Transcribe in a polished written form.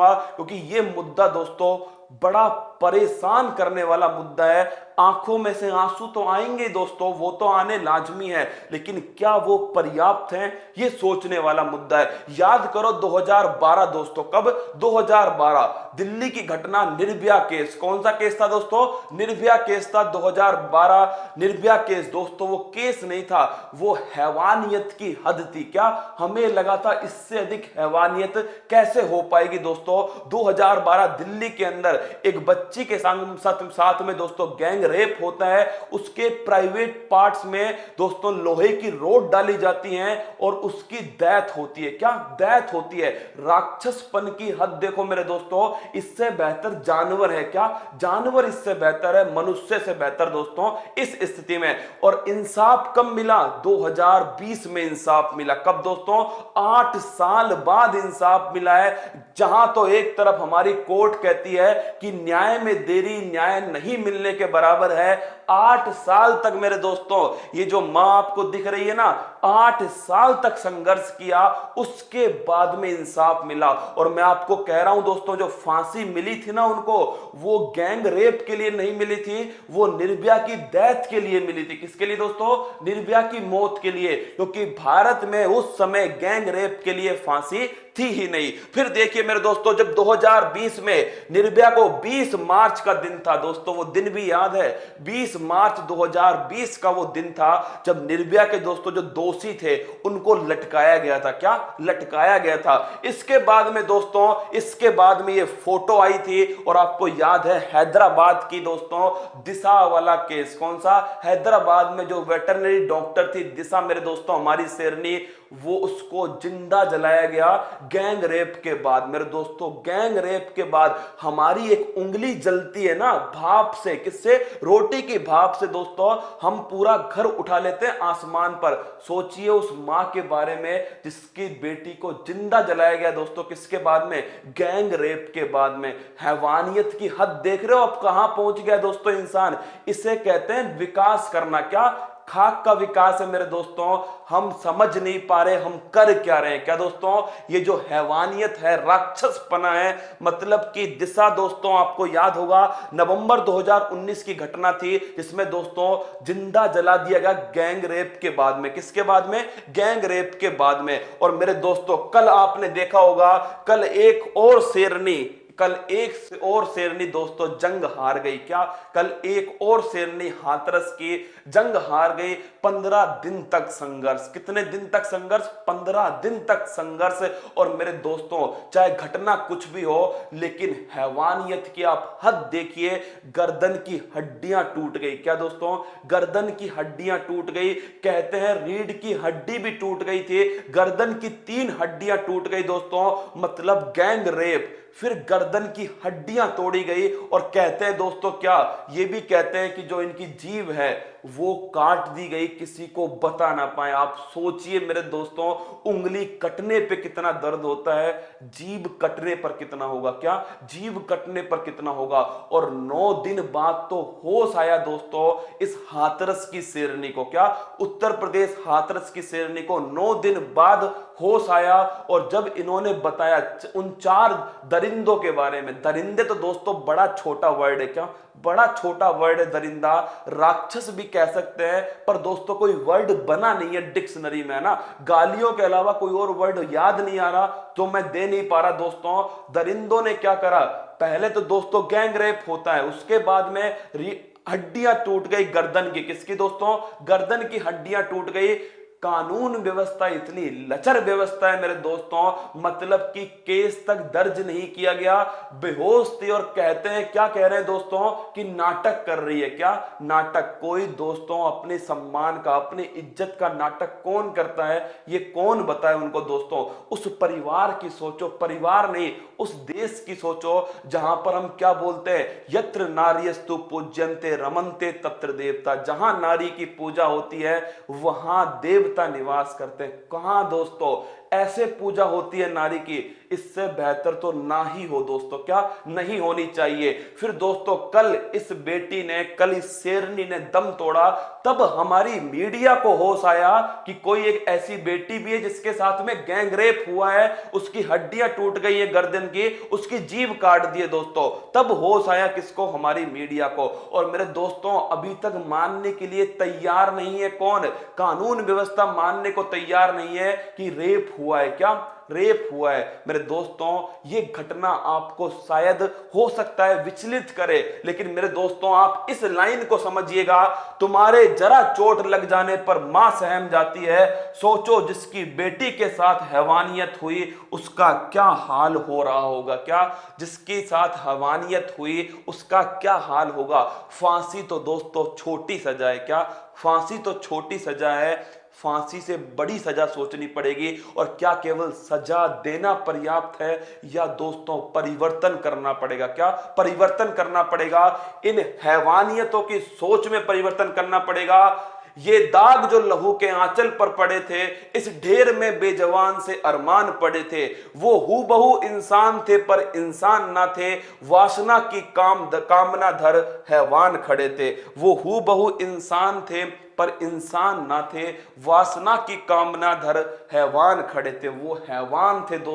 करूंगा, क्योंकि ये मुद्दा दोस्तों बड़ा परेशान करने वाला मुद्दा है। आंखों में से आंसू तो आएंगे दोस्तों, वो तो आने लाजमी है, लेकिन क्या वो पर्याप्त हैं, ये सोचने वाला मुद्दा है। याद करो 2012 दोस्तों, कब? 2012 दिल्ली की घटना, निर्भया केस। कौन सा केस था दोस्तों? निर्भया केस था 2012। निर्भया केस दोस्तों वो केस नहीं था, वो हैवानियत की हद थी। क्या हमें लगा था इससे अधिक हैवानियत कैसे हो पाएगी दोस्तों? 2012 दिल्ली के अंदर एक बच्ची के साथ में दोस्तों गैंग रेप होता है। उसके प्राइवेट पार्ट्स में दोस्तों लोहे की रोड डाली जाती है और उसकी डेथ होती है। क्या डेथ होती है? राक्षसपन की हद देखो मेरे दोस्तों, इससे बेहतर जानवर है क्या? जानवर इससे बेहतर है, मनुष्य से बेहतर दोस्तों इस स्थिति में। और इंसाफ कब मिला? 2020 में इंसाफ मिला। कब दोस्तों? 8 साल बाद इंसाफ मिला है। जहां तो एक तरफ हमारी कोर्ट कहती है कि न्याय में देरी न्याय नहीं मिलने के बराबर है, 8 साल तक मेरे दोस्तों ये जो मां आपको दिख रही है ना, 8 साल तक संघर्ष किया, उसके बाद में इंसाफ मिला। और मैं आपको कह रहा हूं दोस्तों, जो फांसी मिली थी ना उनको, वो गैंग रेप के लिए नहीं मिली थी, वो निर्भया की डेथ के लिए मिली थी। किसके लिए दोस्तों? निर्भया की मौत के लिए, क्योंकि भारत में उस समय गैंग रेप के लिए फांसी थी ही नहीं। फिर देखिए मेरे दोस्तों, जब 2020 में निर्भया को 20 मार्च का दिन था दोस्तों, वो दिन भी याद है, 20 मार्च 2020 का वो दिन था जब निर्भया के दोस्तों जो दोषी थे उनको लटकाया गया था। क्या लटकाया गया था? इसके बाद में दोस्तों, इसके बाद में ये फोटो आई थी, और आपको याद है हैदराबाद की दोस्तों दिशा वाला केस। कौन सा? हैदराबाद में जो वेटरनरी डॉक्टर थी दिशा मेरे दोस्तों, हमारी शेरनी, वो उसको जिंदा जलाया गया गैंग रेप के बाद। मेरे दोस्तों गैंग रेप के बाद हमारी एक उंगली जलती है ना भाप से। किससे? रोटी की भाप से दोस्तों हम पूरा घर उठा लेते हैं आसमान पर। सोचिए उस मां के बारे में जिसकी बेटी को जिंदा जलाया गया दोस्तों, किसके बाद में? गैंग रेप के बाद में। हैवानियत की हद देख रहे हो अब कहां पहुंच गया दोस्तों इंसान? इसे कहते हैं विकास करना। क्या खाक का विकास है मेरे दोस्तों? हम समझ नहीं पा रहे हम कर क्या रहे हैं। क्या दोस्तों? ये जो हैवानियत है, राक्षसपना है, मतलब कि दिशा दोस्तों आपको याद होगा नवंबर 2019 की घटना थी, जिसमें दोस्तों जिंदा जला दिया गया गैंग रेप के बाद में। किसके बाद में? गैंग रेप के बाद में। और मेरे दोस्तों कल आपने देखा होगा, कल एक और शेरनी, कल एक और शेरनी दोस्तों जंग हार गई। क्या? कल एक और शेरनी हाथरस की जंग हार गई। 15 दिन तक संघर्ष। कितने दिन तक संघर्ष? 15 दिन तक संघर्ष। और मेरे दोस्तों चाहे घटना कुछ भी हो, लेकिन हैवानियत की आप हद देखिए। गर्दन की हड्डियां टूट गई। क्या दोस्तों? गर्दन की हड्डियां टूट गई। कहते हैं रीढ़ की हड्डी भी टूट गई थी, गर्दन की 3 हड्डियां टूट गई दोस्तों, मतलब गैंग रेप। फिर गर्दन की हड्डियां तोड़ी गई। और कहते हैं दोस्तों, क्या ये भी कहते हैं कि जो इनकी जीभ है वो काट दी गई, किसी को बता ना पाए। आप सोचिए मेरे दोस्तों, उंगली कटने पे कितना दर्द होता है, जीभ कटने पर कितना होगा? क्या जीभ कटने पर कितना होगा? और 9 दिन बाद तो होश आया दोस्तों इस हाथरस की शेरनी को। क्या? उत्तर प्रदेश हाथरस की शेरनी को 9 दिन बाद होश आया। और जब इन्होंने बताया उन 4 दरिंदों के बारे में, दरिंदे तो दोस्तों बड़ा छोटा वर्ड है। क्या? बड़ा छोटा वर्ड है दरिंदा, राक्षस भी कह सकते हैं, पर दोस्तों कोई वर्ड बना नहीं है डिक्शनरी में, है ना? गालियों के अलावा कोई और वर्ड याद नहीं आ रहा, तो मैं दे नहीं पा रहा दोस्तों। दरिंदों ने क्या करा? पहले तो दोस्तों गैंग रेप होता है, उसके बाद में हड्डियां टूट गई गर्दन की। किसकी दोस्तों? गर्दन की हड्डियां टूट गई। कानून व्यवस्था इतनी लचर व्यवस्था है मेरे दोस्तों, मतलब कि केस तक दर्ज नहीं किया गया, बेहोश थी। और कहते हैं, क्या कह रहे हैं दोस्तों, कि नाटक कर रही है। क्या? नाटक। कोई दोस्तों अपने सम्मान का, अपनी इज्जत का नाटक कौन करता है, ये कौन बताए उनको दोस्तों? उस परिवार की सोचो, परिवार नहीं उस देश की सोचो जहां पर हम क्या बोलते हैं, यत्र नार्यस्तु पूज्यन्ते रमन्ते तत्र देवता। जहां नारी की पूजा होती है वहां देवता निवास करते हैं। कहां दोस्तों? ऐसे पूजा होती है नारी की, इससे बेहतर तो ना ही हो दोस्तों, क्या नहीं होनी चाहिए। फिर दोस्तों कल इस बेटी ने, कल इस शेरनी ने दम तोड़ा, तब हमारी मीडिया को होश आया कि कोई एक ऐसी बेटी भी है जिसके साथ में गैंग रेप हुआ है, उसकी हड्डियां टूट गई है गर्दन की, उसकी जीभ काट दी है दोस्तों। तब होश आया किसको? हमारी मीडिया को। और मेरे दोस्तों अभी तक मानने के लिए तैयार नहीं है कौन? कानून व्यवस्था मानने को तैयार नहीं है कि रेप हुआ है। क्या रेप हुआ है? मेरे दोस्तों ये घटना आपको शायद हो सकता है विचलित करे, लेकिन मेरे दोस्तों आप इस लाइन को समझिएगा, तुम्हारे जरा चोट लग जाने पर मां सहम जाती है, सोचो जिसकी बेटी के साथ हैवानियत हुई उसका क्या हाल हो रहा होगा। क्या जिसके साथ हैवानियत हुई उसका क्या हाल होगा। फांसी तो दोस्तों छोटी सजा है। क्या फांसी तो छोटी सजा है, फांसी से बड़ी सजा सोचनी पड़ेगी। और क्या केवल सजा देना पर्याप्त है, या दोस्तों परिवर्तन करना पड़ेगा? क्या परिवर्तन करना पड़ेगा? इन हैवानियतों की सोच में परिवर्तन करना पड़ेगा। ये दाग जो लहू के आंचल पर पड़े थे, इस ढेर में बेजवान से अरमान पड़े थे, वो हूबहू इंसान थे पर इंसान ना थे, वासना की कामना धर हैवान खड़े थे। वो हूबहू इंसान थे पर इंसान ना थे, वासना की कामना धर हैवान खड़े थे। वो हैवान थे दोस्तों।